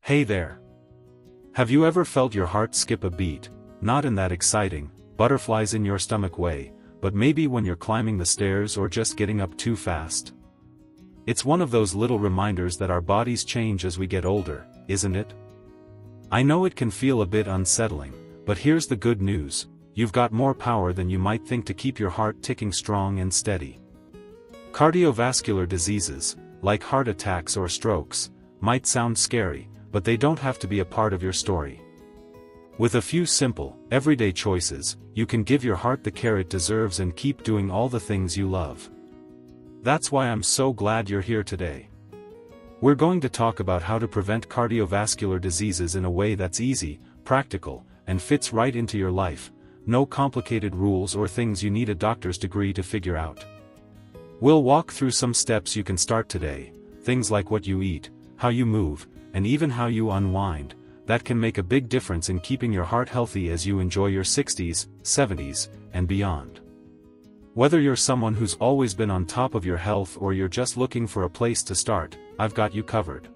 Hey there. Have you ever felt your heart skip a beat, not in that exciting, butterflies in your stomach way, but maybe when you're climbing the stairs or just getting up too fast? It's one of those little reminders that our bodies change as we get older, isn't it? I know it can feel a bit unsettling, but here's the good news: you've got more power than you might think to keep your heart ticking strong and steady. Cardiovascular diseases, like heart attacks or strokes, might sound scary, but they don't have to be a part of your story. With a few simple, everyday choices, you can give your heart the care it deserves and keep doing all the things you love. That's why I'm so glad you're here today. We're going to talk about how to prevent cardiovascular diseases in a way that's easy, practical, and fits right into your life. No complicated rules or things you need a doctor's degree to figure out. We'll walk through some steps you can start today, things like what you eat, how you move, and even how you unwind, that can make a big difference in keeping your heart healthy as you enjoy your 60s, 70s, and beyond. Whether you're someone who's always been on top of your health or you're just looking for a place to start, I've got you covered.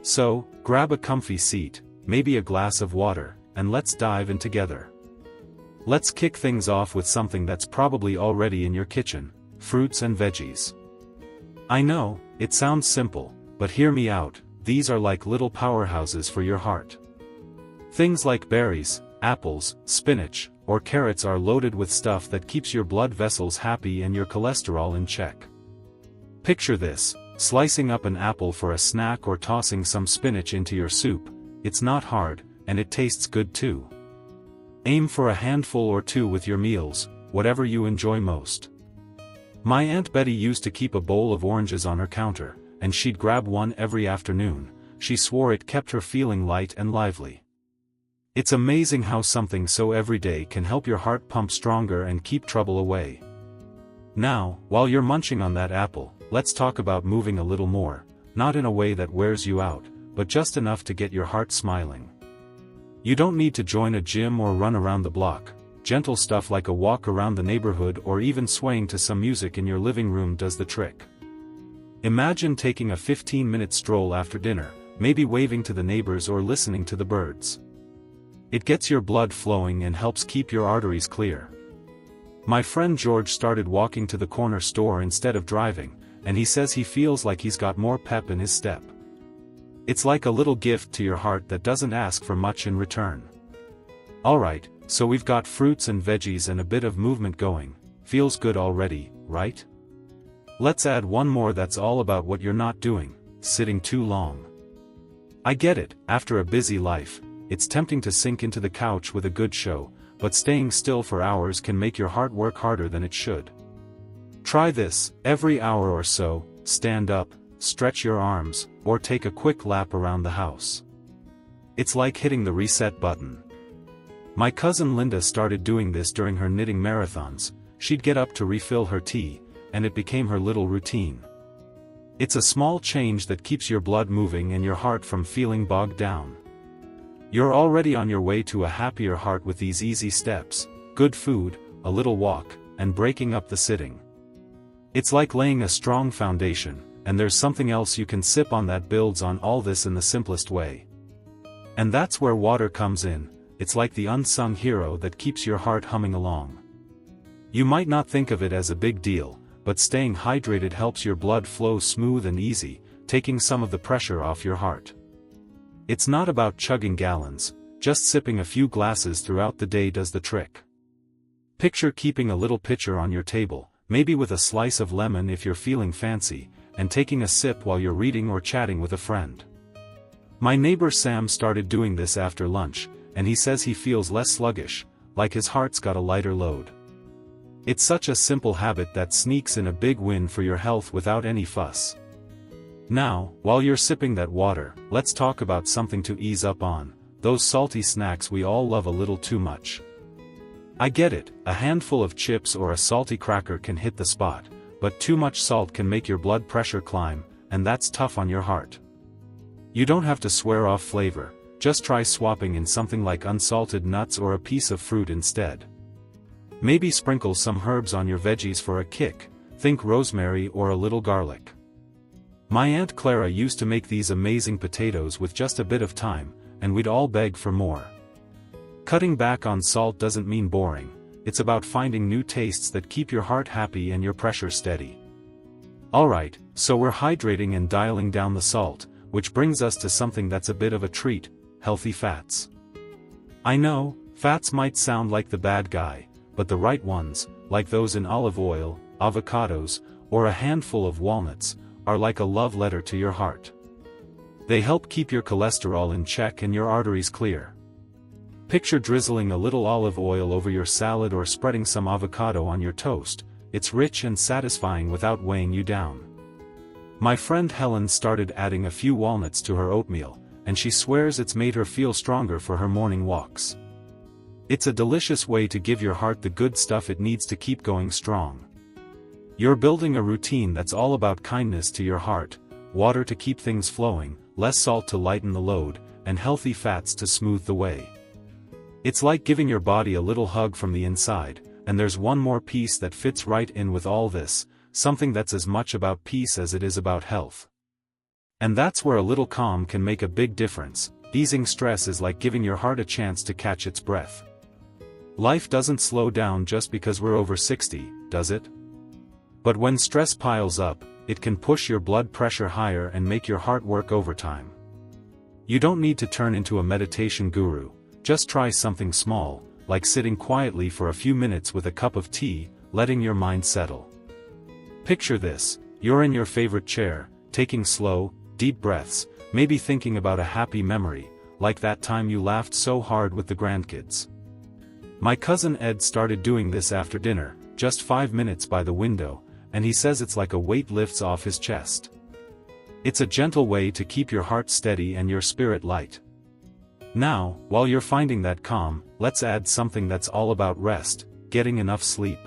So, grab a comfy seat, maybe a glass of water, and let's dive in together. Let's kick things off with something that's probably already in your kitchen: fruits and veggies. I know, it sounds simple, but hear me out. These are like little powerhouses for your heart. Things like berries, apples, spinach, or carrots are loaded with stuff that keeps your blood vessels happy and your cholesterol in check. Picture this: slicing up an apple for a snack or tossing some spinach into your soup. It's not hard, and it tastes good too. Aim for a handful or two with your meals, whatever you enjoy most. My Aunt Betty used to keep a bowl of oranges on her counter, and she'd grab one every afternoon. She swore it kept her feeling light and lively. It's amazing how something so everyday can help your heart pump stronger and keep trouble away. Now, while you're munching on that apple, let's talk about moving a little more, not in a way that wears you out, but just enough to get your heart smiling. You don't need to join a gym or run around the block. Gentle stuff like a walk around the neighborhood or even swaying to some music in your living room does the trick. Imagine taking a 15-minute stroll after dinner, maybe waving to the neighbors or listening to the birds. It gets your blood flowing and helps keep your arteries clear. My friend George started walking to the corner store instead of driving, and he says he feels like he's got more pep in his step. It's like a little gift to your heart that doesn't ask for much in return. Alright, so we've got fruits and veggies and a bit of movement going. Feels good already, right? Let's add one more that's all about what you're not doing: sitting too long. I get it, after a busy life, it's tempting to sink into the couch with a good show, but staying still for hours can make your heart work harder than it should. Try this: every hour or so, stand up, stretch your arms, or take a quick lap around the house. It's like hitting the reset button. My cousin Linda started doing this during her knitting marathons. She'd get up to refill her tea, and it became her little routine. It's a small change that keeps your blood moving and your heart from feeling bogged down. You're already on your way to a happier heart with these easy steps: good food, a little walk, and breaking up the sitting. It's like laying a strong foundation, and there's something else you can sip on that builds on all this in the simplest way. And that's where water comes in. It's like the unsung hero that keeps your heart humming along. You might not think of it as a big deal, but staying hydrated helps your blood flow smooth and easy, taking some of the pressure off your heart. It's not about chugging gallons, just sipping a few glasses throughout the day does the trick. Picture keeping a little pitcher on your table, maybe with a slice of lemon if you're feeling fancy, and taking a sip while you're reading or chatting with a friend. My neighbor Sam started doing this after lunch, and he says he feels less sluggish, like his heart's got a lighter load. It's such a simple habit that sneaks in a big win for your health without any fuss. Now, while you're sipping that water, let's talk about something to ease up on: those salty snacks we all love a little too much. I get it, a handful of chips or a salty cracker can hit the spot, but too much salt can make your blood pressure climb, and that's tough on your heart. You don't have to swear off flavor, just try swapping in something like unsalted nuts or a piece of fruit instead. Maybe sprinkle some herbs on your veggies for a kick, think rosemary or a little garlic. My Aunt Clara used to make these amazing potatoes with just a bit of time, and we'd all beg for more. Cutting back on salt doesn't mean boring, it's about finding new tastes that keep your heart happy and your pressure steady. Alright, so we're hydrating and dialing down the salt, which brings us to something that's a bit of a treat: healthy fats. I know, fats might sound like the bad guy, but the right ones, like those in olive oil, avocados, or a handful of walnuts, are like a love letter to your heart. They help keep your cholesterol in check and your arteries clear. Picture drizzling a little olive oil over your salad or spreading some avocado on your toast. It's rich and satisfying without weighing you down. My friend Helen started adding a few walnuts to her oatmeal, and she swears it's made her feel stronger for her morning walks. It's a delicious way to give your heart the good stuff it needs to keep going strong. You're building a routine that's all about kindness to your heart, water to keep things flowing, less salt to lighten the load, and healthy fats to smooth the way. It's like giving your body a little hug from the inside, and there's one more piece that fits right in with all this, something that's as much about peace as it is about health. And that's where a little calm can make a big difference. Easing stress is like giving your heart a chance to catch its breath. Life doesn't slow down just because we're over 60, does it? But when stress piles up, it can push your blood pressure higher and make your heart work overtime. You don't need to turn into a meditation guru, just try something small, like sitting quietly for a few minutes with a cup of tea, letting your mind settle. Picture this: you're in your favorite chair, taking slow, deep breaths, maybe thinking about a happy memory, like that time you laughed so hard with the grandkids. My cousin Ed started doing this after dinner, just 5 minutes by the window, and he says it's like a weight lifts off his chest. It's a gentle way to keep your heart steady and your spirit light. Now, while you're finding that calm, let's add something that's all about rest: getting enough sleep.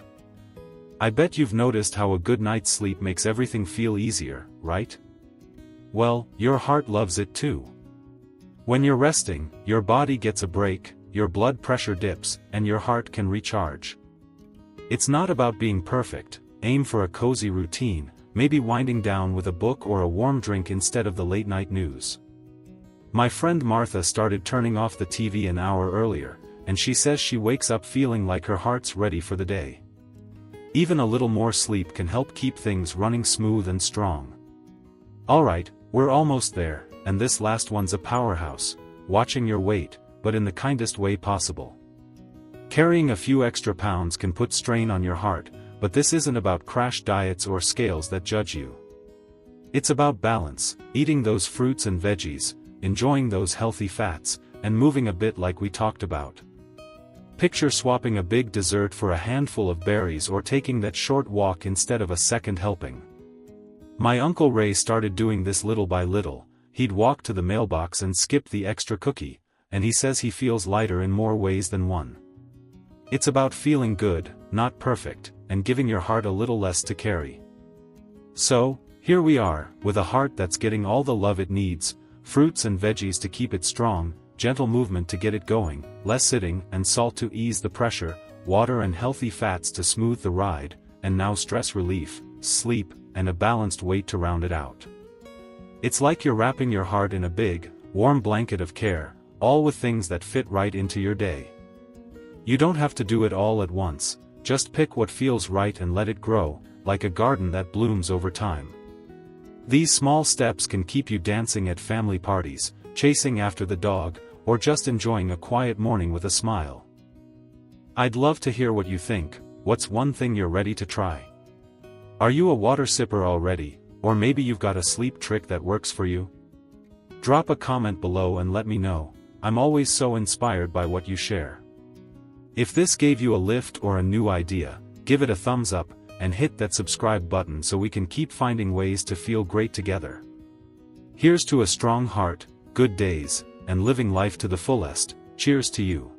I bet you've noticed how a good night's sleep makes everything feel easier, right? Well, your heart loves it too. When you're resting, your body gets a break, your blood pressure dips, and your heart can recharge. It's not about being perfect. Aim for a cozy routine, maybe winding down with a book or a warm drink instead of the late-night news. My friend Martha started turning off the TV an hour earlier, and she says she wakes up feeling like her heart's ready for the day. Even a little more sleep can help keep things running smooth and strong. Alright, we're almost there, and this last one's a powerhouse: watching your weight, but in the kindest way possible. Carrying a few extra pounds can put strain on your heart, but this isn't about crash diets or scales that judge you. It's about balance, eating those fruits and veggies, enjoying those healthy fats, and moving a bit like we talked about. Picture swapping a big dessert for a handful of berries or taking that short walk instead of a second helping. My Uncle Ray started doing this little by little. He'd walk to the mailbox and skip the extra cookie, and he says he feels lighter in more ways than one. It's about feeling good, not perfect, and giving your heart a little less to carry. So, here we are, with a heart that's getting all the love it needs, fruits and veggies to keep it strong, gentle movement to get it going, less sitting and salt to ease the pressure, water and healthy fats to smooth the ride, and now stress relief, sleep, and a balanced weight to round it out. It's like you're wrapping your heart in a big, warm blanket of care, all with things that fit right into your day. You don't have to do it all at once, just pick what feels right and let it grow, like a garden that blooms over time. These small steps can keep you dancing at family parties, chasing after the dog, or just enjoying a quiet morning with a smile. I'd love to hear what you think. What's one thing you're ready to try? Are you a water sipper already, or maybe you've got a sleep trick that works for you? Drop a comment below and let me know. I'm always so inspired by what you share. If this gave you a lift or a new idea, give it a thumbs up, and hit that subscribe button so we can keep finding ways to feel great together. Here's to a strong heart, good days, and living life to the fullest. Cheers to you.